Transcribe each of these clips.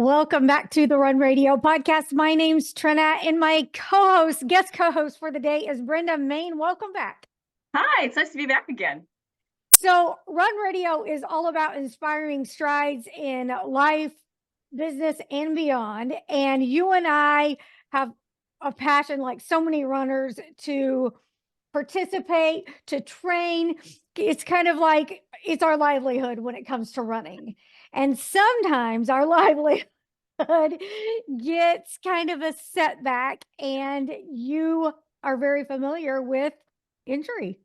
Welcome back to the Run Radio podcast. My name's Trina, and my guest co-host for the day is Brenda, Maine. Welcome back. Hi, it's nice to be back again. So, Run Radio is all about inspiring strides in life, business, and beyond. And you and I have a passion, like so many runners, to participate, to train. It's kind of like it's our livelihood when it comes to running. And sometimes our livelihood gets kind of a setback, and you are very familiar with injury.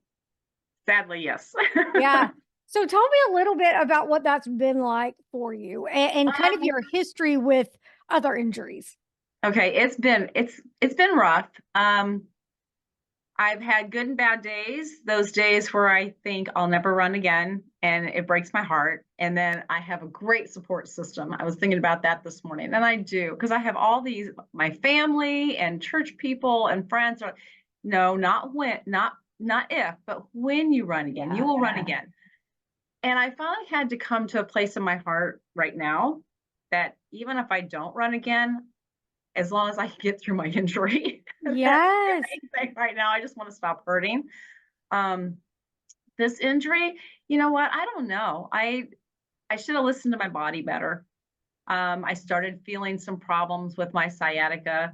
Sadly, yes. Yeah. So tell me a little bit about what that's been like for you and kind of your history with other injuries. Okay, it's been rough. I've had good and bad days. Those days where I think I'll never run again, and it breaks my heart. And then I have a great support system. I was thinking about that this morning, and I do, because I have all these, my family and church people and friends are, no, not when, not if, but when you run again, you will run again. And I finally had to come to a place in my heart right now that even if I don't run again, as long as I can get through my injury, Yes. that's the main thing right now. I just want to stop hurting. This injury, you know what? I don't know. I should have listened to my body better. I started feeling some problems with my sciatica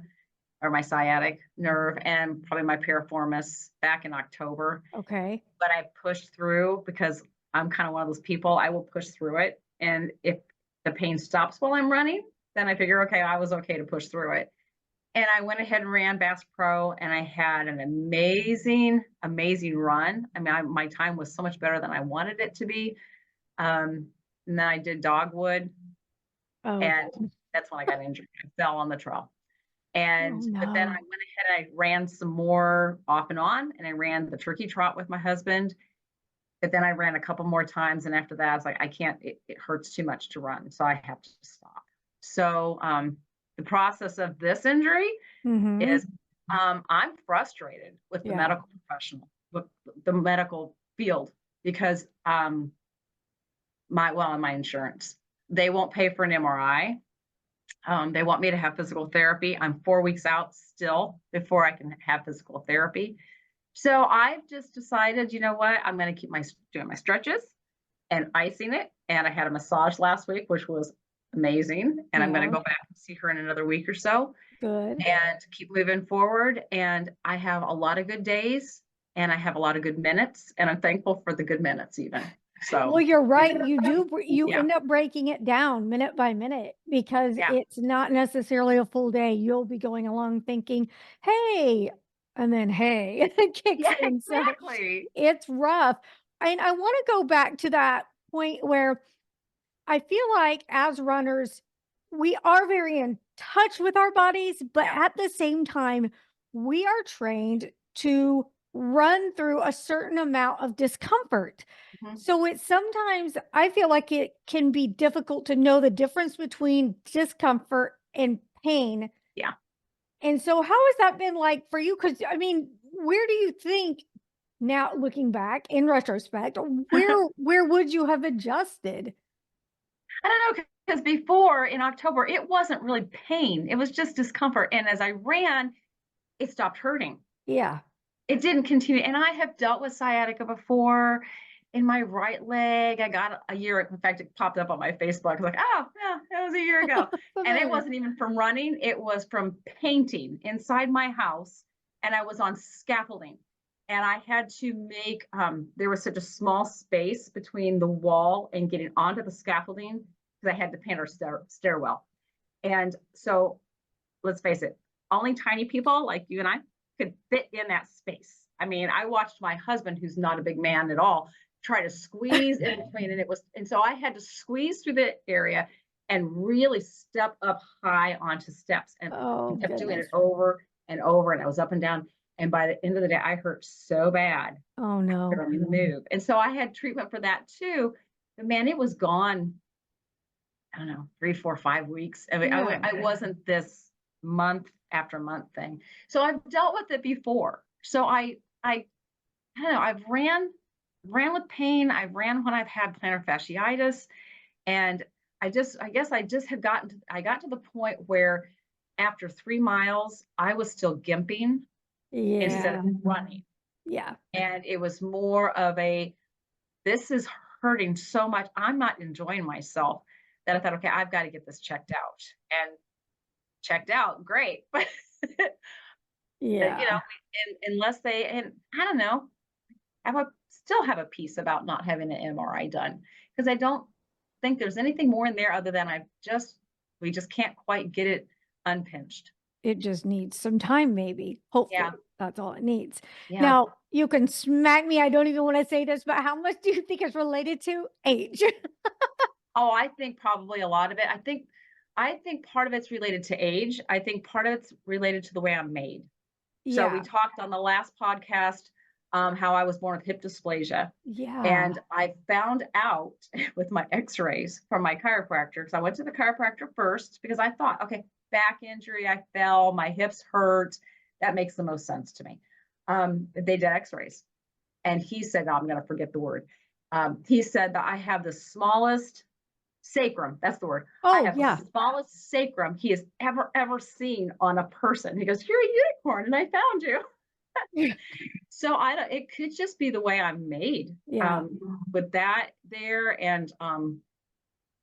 or my sciatic nerve and probably my piriformis back in October. Okay. But I pushed through because I'm kind of one of those people. I will push through it. And if the pain stops while I'm running, then I figure, okay, I was okay to push through it. And I went ahead and ran Bass Pro, and I had an amazing, amazing run. I mean, my time was so much better than I wanted it to be. And then I did Dogwood, and that's when I got injured. I fell on the trail. And but then I went ahead and I ran some more off and on, and I ran the turkey trot with my husband. But then I ran a couple more times, and after that, I was like, I can't. It hurts too much to run, so I have to stop. So the process of this injury is I'm frustrated with the medical professional, with the medical field, because my insurance, they won't pay for an MRI. They want me to have physical therapy. I'm 4 weeks out still before I can have physical therapy. So I've just decided, you know what? I'm going to keep doing my stretches and icing it. And I had a massage last week, which was amazing. And I'm going to go back and see her in another week or so. Good. And keep moving forward. And I have a lot of good days, and I have a lot of good minutes. And I'm thankful for the good minutes even. So, well, you're right. You end up breaking it down minute by minute, because it's not necessarily a full day. You'll be going along thinking, hey, and then hey, it kicks in. Exactly. So it's rough. And I want to go back to that point where I feel like as runners, we are very in touch with our bodies, but at the same time, we are trained to run through a certain amount of discomfort. So it's sometimes, I feel like it can be difficult to know the difference between discomfort and pain. Yeah. And so how has that been like for you? Because I mean, where do you think, now looking back in retrospect, where would you have adjusted? I don't know, because before in October, it wasn't really pain. It was just discomfort. And as I ran, it stopped hurting. Yeah. It didn't continue. And I have dealt with sciatica before in my right leg. I got a year. In fact, it popped up on my Facebook. I was like, oh, yeah, that was a year ago. And it wasn't even from running. It was from painting inside my house. And I was on scaffolding. And I had to make, there was such a small space between the wall and getting onto the scaffolding, because I had to paint our stairwell. And so let's face it, only tiny people like you and I could fit in that space. I mean, I watched my husband, who's not a big man at all, try to squeeze in between, and so I had to squeeze through the area and really step up high onto steps, and kept doing it over and over, and I was up and down. And by the end of the day, I hurt so bad. Oh no. I couldn't move. And so I had treatment for that too. But man, it was gone, I don't know, 3, 4, 5 weeks. I mean, I wasn't this month after month thing. So I've dealt with it before. So I don't know, I've ran with pain. I've ran when I've had plantar fasciitis, and I guess I just had I got to the point where after 3 miles, I was still gimping instead Yeah. of running. Yeah. And it was more of a, this is hurting so much. I'm not enjoying myself, that I thought, okay, I've got to get this checked out. And checked out, great. But Yeah. unless they, and I don't know, still have a piece about not having an MRI done, because I don't think there's anything more in there other than we just can't quite get it unpinched. It just needs some time, maybe. Yeah, Hopefully, that's all it needs. yeah. Now, you can smack me. I don't even want to say this, but how much do you think is related to age? Oh, I think probably a lot of it. I think part of it's related to age. I think part of it's related to the way I'm made. So we Yeah. talked on the last podcast, how I was born with hip dysplasia. Yeah. And I found out with my x-rays from my chiropractor, because I went to the chiropractor first because I thought, okay, back injury, I fell, my hips hurt. That makes the most sense to me. They did x-rays. And he said, no, I'm going to forget the word. He said that I have the smallest sacrum. That's the word. I Oh, have the yeah. smallest sacrum he has ever seen on a person. He goes, you're a unicorn, and I found you. So I don't, it could just be the way I'm made, Yeah. with that there. And,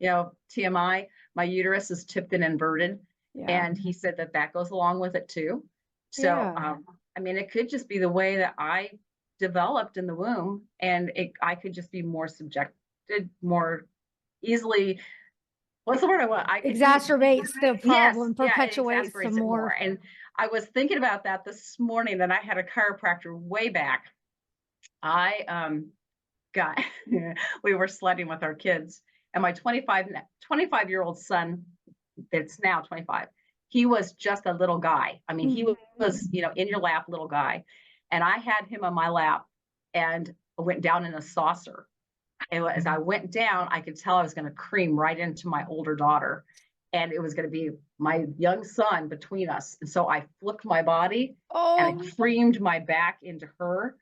TMI, my uterus is tipped and inverted. Yeah. And he said that that goes along with it too. So, Yeah. I mean, it could just be the way that I developed in the womb, and I could just be more subjected more easily. What's the word I want? I could be, Exacerbates the yes, problem, yeah, it perpetuates some exasperates it more. more. And I was thinking about that this morning, that I had a chiropractor way back. I got we were sledding with our kids, and my 25-year-old son, that's now 25, he was just a little guy. I mean, he Mhm. was, in your lap little guy. And I had him on my lap and went down in a saucer. And as I went down, I could tell I was going to cream right into my older daughter. And it was going to be my young son between us. And so I flipped my body and Oh, I creamed my back into her,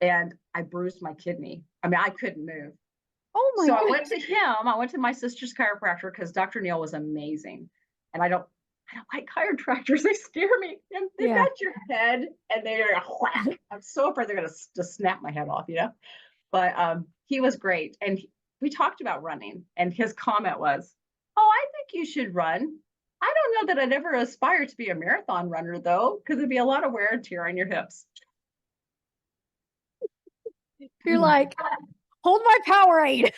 and I bruised my kidney. I mean, I couldn't move. oh my So I went goodness. to him. I went to my sister's chiropractor because Dr. Neil was amazing. And I don't like chiropractors. They scare me. And they've Yeah. got your head and they're a whack. I'm so afraid they're going to just snap my head off. But he was great. And we talked about running. And his comment was, oh, I think you should run. I don't know that I'd ever aspire to be a marathon runner, though, because it'd be a lot of wear and tear on your hips. You're like, hold my Powerade.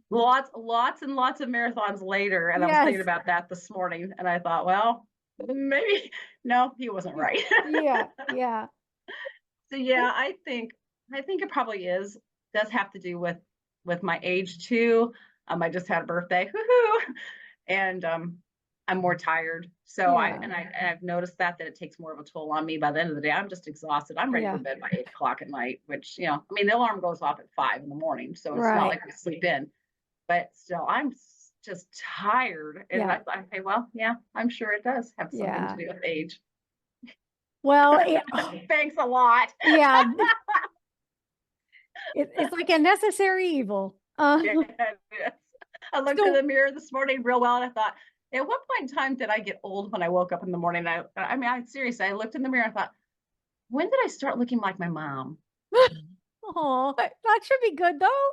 Lots and lots of marathons later. And I was thinking Yes. about that this morning. And I thought, well, maybe, no, he wasn't right. Yeah. Yeah. So yeah, I think it probably does have to do with my age too. I just had a birthday, woohoo, and I'm more tired. So Yeah. I've noticed that it takes more of a toll on me. By the end of the day, I'm just exhausted. I'm ready for Yeah. bed by 8 o'clock at night, which, I mean, the alarm goes off at 5 in the morning, so it's not Right. like we sleep in. But still, I'm just tired. And Yeah. I say, well, yeah, I'm sure it does have something to Yeah. do with age. Well, Thanks a lot. yeah, it's like a necessary evil. Yeah, it is. I looked in So the mirror this morning real well, and I thought, at what point in time did I get old when I woke up in the morning? I mean, seriously, I looked in the mirror and thought, when did I start looking like my mom? oh, that should be good though.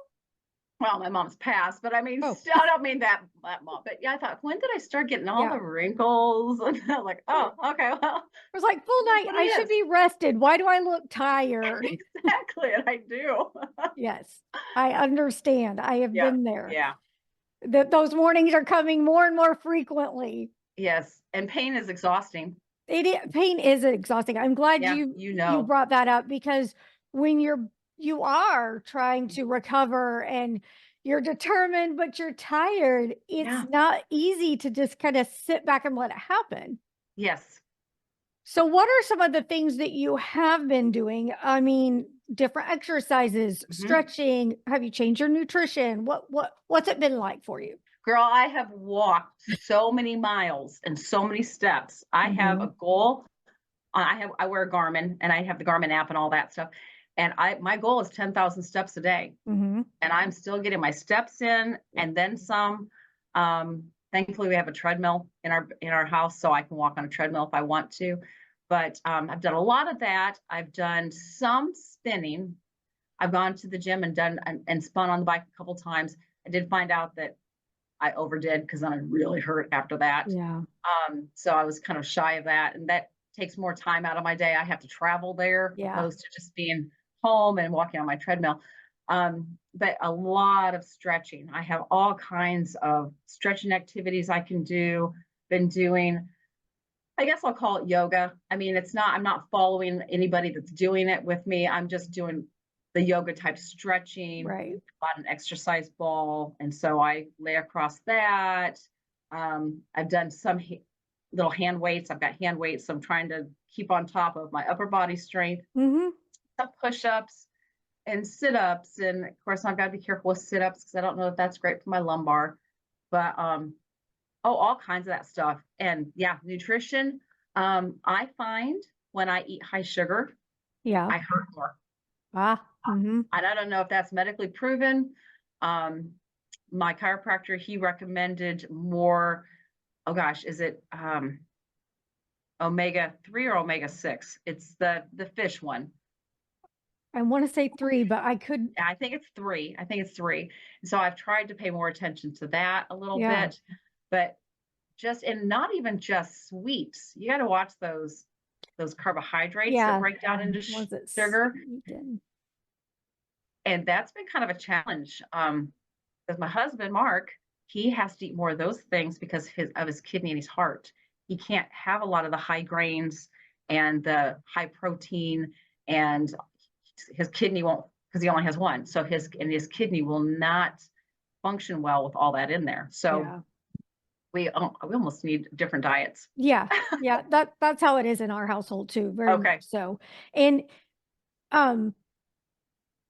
Well, my mom's passed, but I mean, Oh, still, I don't mean that mom. But yeah, I thought, when did I start getting all yeah. the wrinkles? And I'm like, oh, okay, well, It was like full it is night. what it I should is. be rested. Why do I look tired? Exactly, and I do. Yes, I understand. I have Yeah, been there. yeah, That those mornings are coming more and more frequently. yes. And pain is exhausting. Pain is exhausting. I'm glad Yeah, you brought that up because when you are trying to recover and you're determined but you're tired, it's Yeah, not easy to just kind of sit back and let it happen. yes. So what are some of the things that you have been doing? I mean, different exercises, Mhm. stretching, have you changed your nutrition? What's it been like for you? Girl, I have walked so many miles and so many steps. I have a Mhm. goal. I wear a Garmin, and I have the Garmin app and all that stuff. And my goal is 10,000 steps a day. Mhm. And I'm still getting my steps in and then some. Thankfully we have a treadmill in our house, so I can walk on a treadmill if I want to. But I've done a lot of that. I've done some spinning. I've gone to the gym and done and spun on the bike a couple times. I did find out that I overdid because then I really hurt after that. Yeah. So I was kind of shy of that, and that takes more time out of my day. I have to travel there Yeah. opposed to just being home and walking on my treadmill. But a lot of stretching. I have all kinds of stretching activities I can do. Been doing, I guess I'll call it yoga. I mean, I'm not following anybody that's doing it with me. I'm just doing the yoga type stretching. Right. Bought an exercise ball, and so I lay across that. I've done some little hand weights. I've got hand weights, so I'm trying to keep on top of my upper body strength. Mm-hmm. Some push-ups and sit-ups, and of course I've got to be careful with sit-ups because I don't know if that's great for my lumbar. But all kinds of that stuff. And yeah, nutrition. I find when I eat high sugar, Yeah. I hurt more. Ah. Mm-hmm. And I don't know if that's medically proven. Um, my chiropractor, he recommended more, oh gosh, is it omega-3 or omega-6? It's the fish one. I want to say 3, but I could. I think it's 3. I think it's 3. So I've tried to pay more attention to that a little Yeah. bit, but and not even just sweets. You got to watch those carbohydrates that Yeah. break down into Was it sugar. sweetened? And that's been kind of a challenge. Because my husband, Mark, he has to eat more of those things because of his kidney and his heart. He can't have a lot of the high grains and the high protein, and his kidney won't, because he only has one. So his kidney will not function well with all that in there. So Yeah. we almost need different diets. Yeah. Yeah. That's how it is in our household too. Very Okay. much so. And um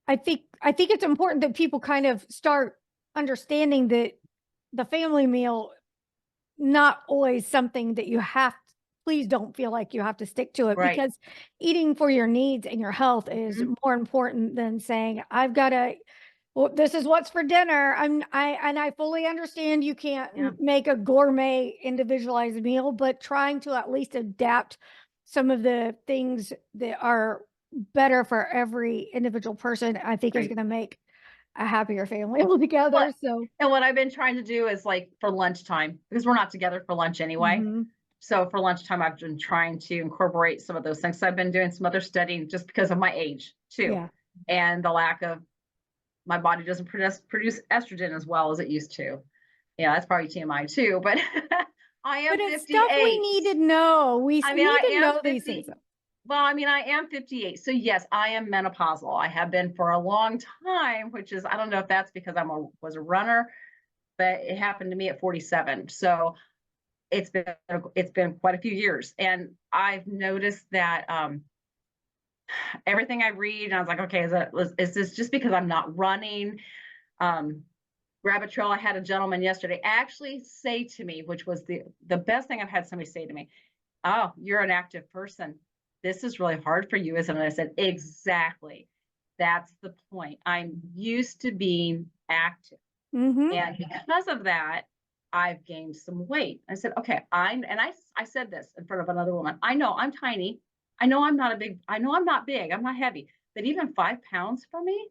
I think it's important that people kind of start understanding that the family meal not always something that you have. Please don't feel like you have to stick to it, Right. because eating for your needs and your health is Mhm. more important than saying I've got to, well, this is what's for dinner. I fully understand you can't Yeah. make a gourmet individualized meal, but trying to at least adapt some of the things that are better for every individual person, I think is Right. going to make a happier family altogether. What So, and what I've been trying to do is like for lunchtime, because we're not together for lunch anyway. mhm, So for lunchtime, I've been trying to incorporate some of those things. So I've been doing some other studying just because of my age too, yeah. and the lack of, my body doesn't produce estrogen as well as it used to. Yeah, that's probably TMI too, but I am But it's stuff we 58. need to know. We I mean, need I to am know these 50. things. Well, I mean, I am 58. So yes, I am menopausal. I have been for a long time, which is, I don't know if that's because was a runner, but it happened to me at 47. So it's been quite a few years, and I've noticed that everything I read, and I was like, okay, is this just because I'm not running? Um, Rabbit Trail. I had a gentleman yesterday actually say to me, which was the best thing I've had somebody say to me, "Oh, you're an active person. This is really hard for you, isn't it?" I said, exactly. That's the point. I'm used to being active. Mm-hmm. And because of that, I've gained some weight. I said, okay, I said this in front of another woman. I know I'm tiny. I know I'm not big. I'm not heavy. But even 5 pounds for me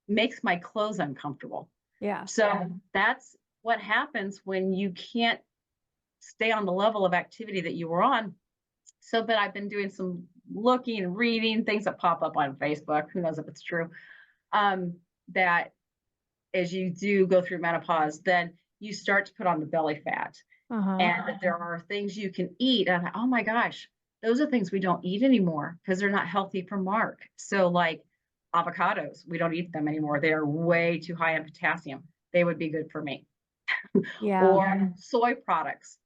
makes my clothes uncomfortable. Yeah. So that's what happens when you can't stay on the level of activity that you were on. So, but I've been doing some looking and reading things that pop up on Facebook. Who knows if it's true? That as you do go through menopause, then you start to put on the belly fat, Uh-huh. and that there are things you can eat. And oh my gosh, those are things we don't eat anymore because they're not healthy for Mark. So, like avocados, we don't eat them anymore. They are way too high in potassium. They would be good for me. Yeah. Or soy products,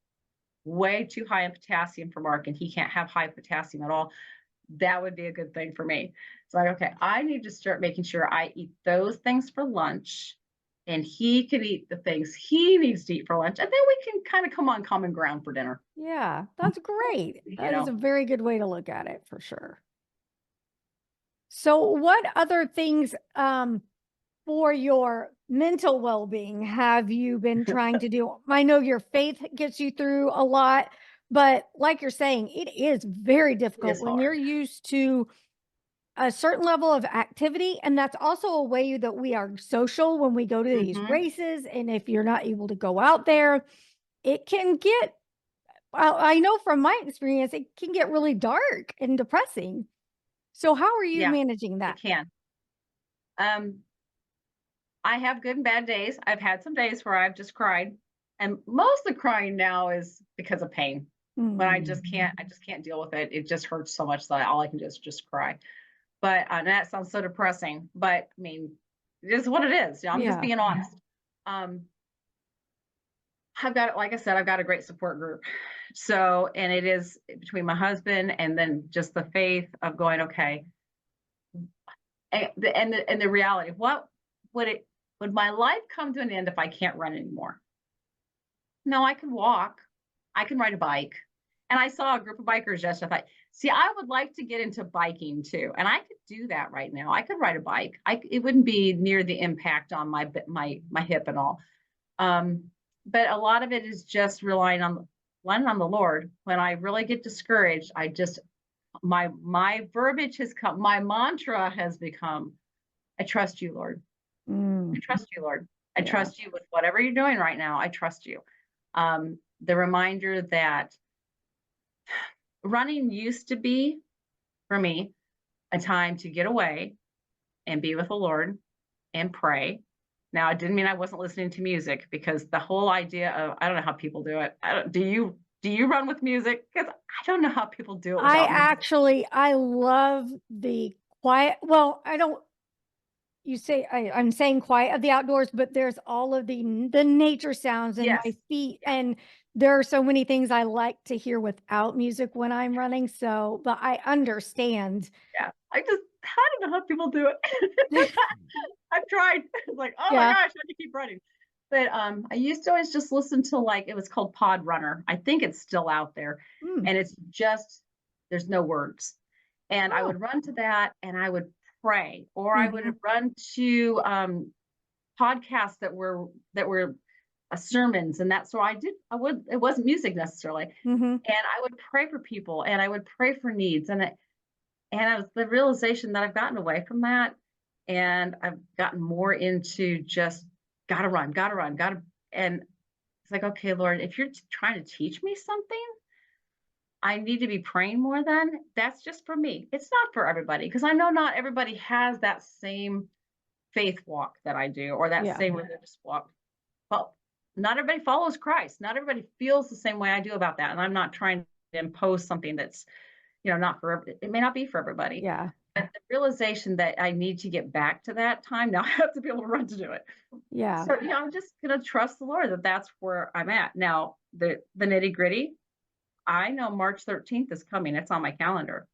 way too high in potassium for Mark, and he can't have high potassium at all. That would be a good thing for me. So like, okay, I need to start making sure I eat those things for lunch, and he can eat the things he needs to eat for lunch, and then we can kind of come on common ground for dinner. Yeah. That's great. You That is a know, very good way to look at it for sure. So what other things for your mental well-being have you been trying to do? I know your faith gets you through a lot, but like you're saying, it is very It difficult is when you're hard. used to a certain level of activity. And that's also a way that we are social when we go to these Mhm. races. And if you're not able to go out there, it can get, I know from my experience, it can get really dark and depressing. So, how are you Yeah, managing that? it can. Um, I have good and bad days. I've had some days where I've just cried, and most of the crying now is because of pain. When I just can't deal with it. It just hurts so much that all I can do is just cry. But and that sounds so depressing. But I mean, it is what it is. You know, I'm just Yeah. being honest. Um, I've got, like I said, I've got a great support group. So, and it is between my husband and then just the faith of going, okay, and the reality, what would it would my life come to an end if I can't run anymore? No, I can walk, I can ride a bike. And I saw a group of bikers yesterday. I thought, see, I would like to get into biking too, and I could do that right now. I could ride a bike. It wouldn't be near the impact on my hip and all. Um, but a lot of it is just relying on the Lord. When I really get discouraged, I just my verbiage has come, my mantra has become, I trust you, Lord. Mm, I trust you, Lord. I yeah. trust you with whatever you're doing right now. I trust you. The reminder that running used to be for me a time to get away and be with the Lord and pray. Now, it didn't mean I wasn't listening to music, because the whole idea of, I don't know how people do it. Do you run with music? Because I don't know how people do it without music. I love the quiet. Well, I don't, you say, I'm saying quiet of the outdoors, but there's all of the nature sounds and Yes. my feet. Yeah. And there are so many things I like to hear without music when I'm running. So, but I understand. Yeah. I don't know how people do it. I've tried. It's like, oh my Yeah. gosh, I can keep running. But I used to always just listen to, like, it was called Pod Runner. I think it's still out there. Mm. And it's just, there's no words. And I Oh. would run to that and I would pray, or I would Hmm. run to podcasts that were sermons and that. So I would, it wasn't music necessarily. Hmm. And I would pray for people and I would pray for needs. And I was the realization that I've gotten away from that, and I've gotten more into just gotta run, gotta run, gotta. And it's like, okay, Lord, if you're trying to teach me something, I need to be praying more then. That's just for me. It's not for everybody, because I know not everybody has that same faith walk that I do, or that Yeah. same religious walk. Well, not everybody follows Christ. Not everybody feels the same way I do about that. And I'm not trying to impose something that's, not for it may not be for everybody. Yeah. But the realization that I need to get back to that time, now I have to be able to run to do it. Yeah. So, I'm just gonna trust the Lord that that's where I'm at. Now, the nitty-gritty, I know March 13th is coming, it's on my calendar.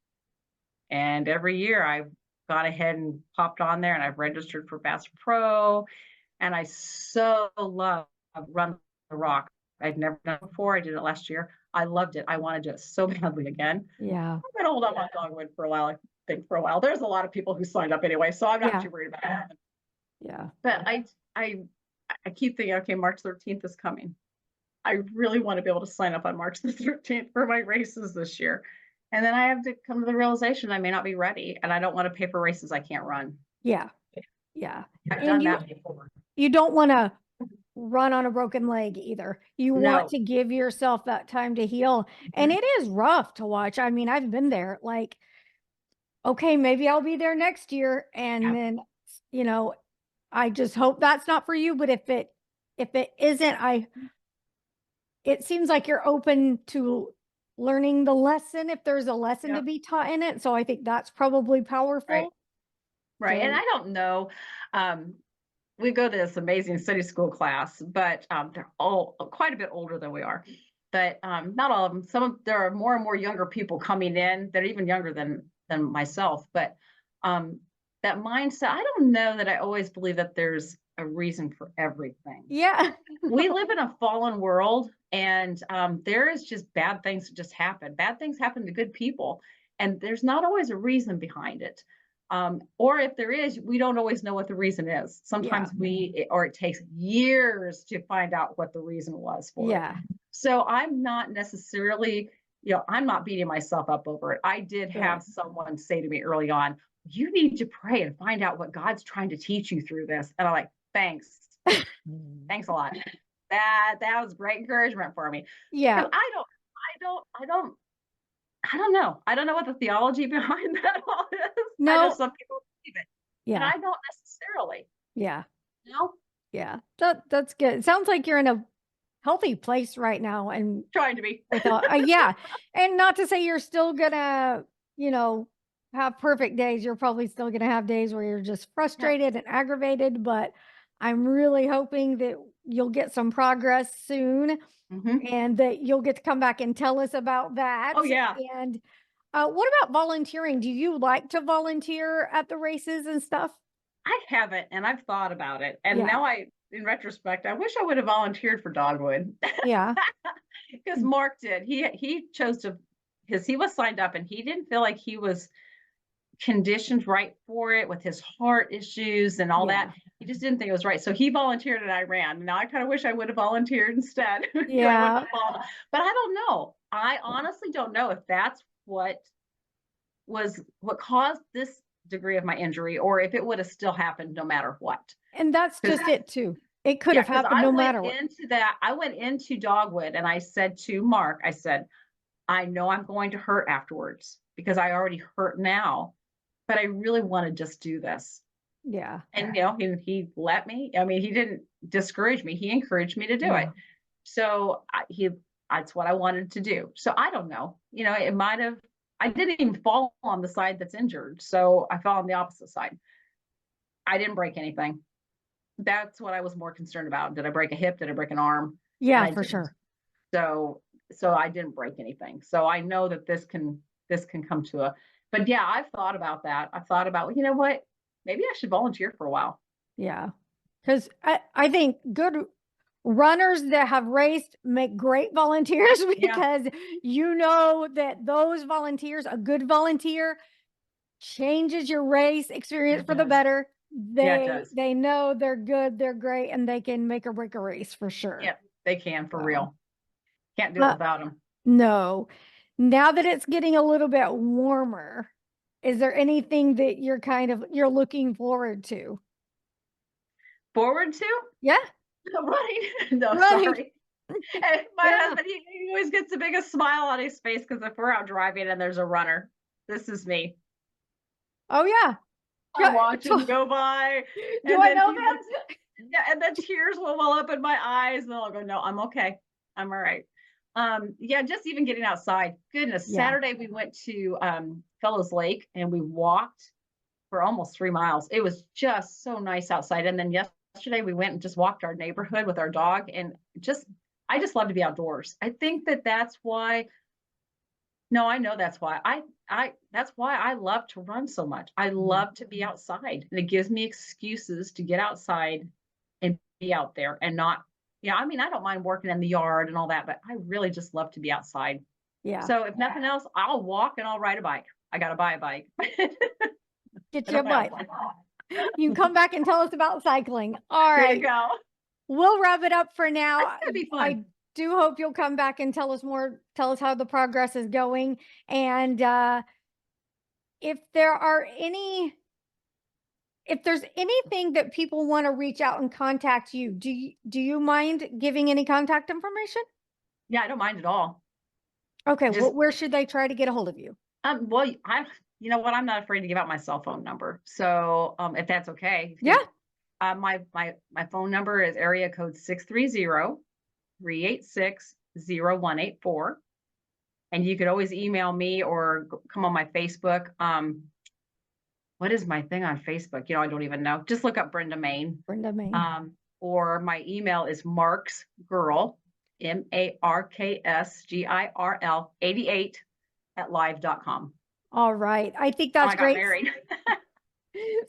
And every year I've gone ahead and popped on there and I've registered for Bass Pro, and I so love Run the Rock. I've never done it before, I did it last year. I loved it, I wanna do it so badly again. Yeah. I'm gonna hold up on dogwood for a while, I think for a while. There's a lot of people who signed up anyway, so I'm not Yeah. too worried about it. Yeah. But I I keep thinking, okay, March 13th is coming. I really want to be able to sign up on March the 13th for my races this year. And then I have to come to the realization I may not be ready, and I don't want to pay for races I can't run. Yeah. Yeah. I've And done that before. you don't want to run on a broken leg either. You want No. to give yourself that time to heal. And Mhm. it is rough to watch. I mean, I've been there. Like, okay, maybe I'll be there next year. And Yeah. then, you know, I just hope that's not for you. But if it isn't, it seems like you're open to learning the lesson if there's a lesson to Yep. be taught in it. So I think that's probably Right. powerful. Right. And So I don't know. Um, we go to this amazing city school class, but they're all quite a bit older than we are. But not all of them. There are more and more younger people coming in that are even younger than myself. But um, that mindset, I don't know that I always believe that there's a reason for everything. yeah. We live in a fallen world, and there is just bad things that just happen. Bad things happen to good people, and there's not always a reason behind it. Or if there is, we don't always know what the reason is. Sometimes or it takes years to find out what the reason was for it. Yeah. So I'm not necessarily, I'm not beating myself up over it. I did have someone say to me early on, you need to pray and find out what God's trying to teach you through this. And I'm like, thanks. Thanks a lot. That was great encouragement for me. Yeah. Because I don't know. I don't know what the theology behind that all is. I know No. some people believe it, and Yeah. I don't necessarily. Yeah. No, Yeah. That's good. It sounds like you're in a healthy place right now, and trying to be. without yeah. And not to say you're still gonna, have perfect days. You're probably still gonna have days where you're just Yeah. frustrated and aggravated, but I'm really hoping that you'll get some progress soon Mhm. and that you'll get to come back and tell us about that. Oh, yeah. And what about volunteering? Do you like to volunteer at the races and stuff? I haven't, and I've thought about it, and Yeah. now in retrospect, I wish I would have volunteered for Dogwood Yeah. because Mark did. He chose to because he was signed up and he didn't feel like he was conditioned right for it with his heart issues and all Yeah. that. He just didn't think it was right. So he volunteered and I ran. Now I kind of wish I would have volunteered instead. Yeah. But I don't know. I honestly don't know if that's what caused this degree of my injury or if it would have still happened no matter what. And that's just it too. It could Yeah, have because happened no matter what. I went into Dogwood and I said to Mark, I said, I know I'm going to hurt afterwards because I already hurt now, but I really want to just do this. Yeah. And he let me. I mean, he didn't discourage me. He encouraged me to do it. Yeah. So that's what I wanted to do. So I don't know. It might have. I didn't even fall on the side that's injured, so I fell on the opposite side. I didn't break anything. That's what I was more concerned about. Did I break a hip? Did I break an arm? And Yeah, I for didn't. sure. So I didn't break anything. So I know that this can come to a. But yeah, I've thought about that. I've thought about, you know what? Maybe I should volunteer for a while. Yeah. Because I think good runners that have raced make great volunteers Yeah. because you know that those volunteers, a good volunteer changes your race experience It for the does. better. Yeah, it does. They know they're good, they're great, and they can make or break a race for sure. Yeah, they can for So, real. Can't do it without them. no. Now that it's getting a little bit warmer, is there anything that you're looking forward to? Forward to Yeah. running. No, Running. sorry. And my Yeah. husband, he always gets the biggest smile on his face because if we're out driving and there's a runner, this is me. Oh yeah. I watch him go by. Do And I then know he that? looks, yeah, and then tears will well up in my eyes, and I'll go, no, I'm okay. I'm all right. Yeah, just even getting outside. Goodness, Yeah. Saturday we went to Fellows Lake and we walked for almost 3 miles. It was just so nice outside. And then yesterday we went and just walked our neighborhood with our dog, and I just love to be outdoors. I think that's why. No, I know that's why. That's why I love to run so much. I love to be outside, and it gives me excuses to get outside and be out there and not. Yeah, I mean, I don't mind working in the yard and all that, but I really just love to be outside. Yeah. So if nothing else, I'll walk and I'll ride a bike. I got to buy a bike. Get you a bike. You can come back and tell us about cycling. All There right. you go. We'll wrap it up for now. That's gonna be fun. I do hope you'll come back and tell us more, tell us how the progress is going. And if there's anything that people want to reach out and contact you, do you mind giving any contact information? Yeah, I don't mind at all. Okay, Just well, where should they try to get a hold of you? well, you know what? I'm not afraid to give out my cell phone number. So if that's okay. Yeah. My phone number is area code 630-386-0184. And you could always email me or come on my Facebook. What is my thing on Facebook? I don't even know. Just look up Brenda Maine. Brenda Maine. Or my email is marksgirl, MARKSGIRL 88 @live.com. All right. I think that's I got great. married.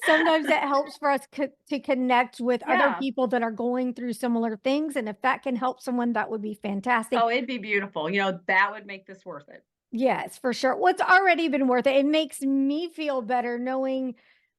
Sometimes it helps for us to connect with other Yeah. people that are going through similar things. And if that can help someone, that would be fantastic. Oh, it'd be beautiful. That would make this worth it. Yes, for sure. What's already been worth it. It makes me feel better knowing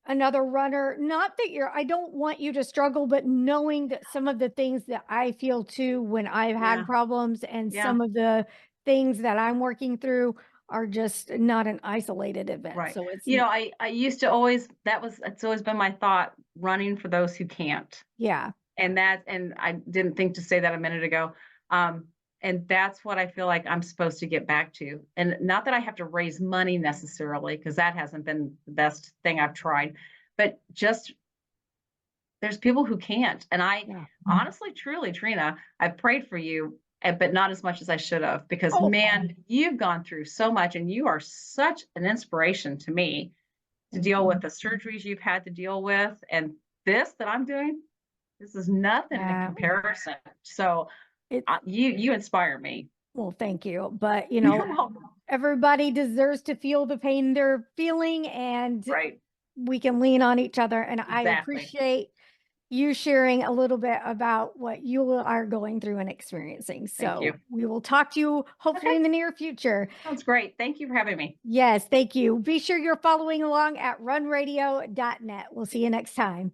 another runner, not that I don't want you to struggle, but knowing that some of the things that I feel too when I've Yeah. had problems and Yeah. some of the things that I'm working through are just not an isolated event. Right. So it's, I used to always it's always been my thought, running for those who can't. yeah, And I didn't think to say that a minute ago. Um, and that's what I feel like I'm supposed to get back to. And not that I have to raise money necessarily, because that hasn't been the best thing I've tried, but just there's people who can't. And I yeah. honestly, truly, Trina, I've prayed for you, but not as much as I should have, because Oh, man, you've gone through so much and you are such an inspiration to me to deal with the surgeries you've had to deal with. And this that I'm doing, this is nothing in yeah. comparison. So It, you inspire me. well, thank you. But, You're welcome. everybody deserves to feel the pain they're feeling, and Right. we can lean on each other. And I Exactly. appreciate you sharing a little bit about what you are going through and experiencing. Thank you. So we will talk to you hopefully Okay. in the near future. Sounds great. Thank you for having me. Yes, thank you. Be sure you're following along at runradio.net. We'll see you next time.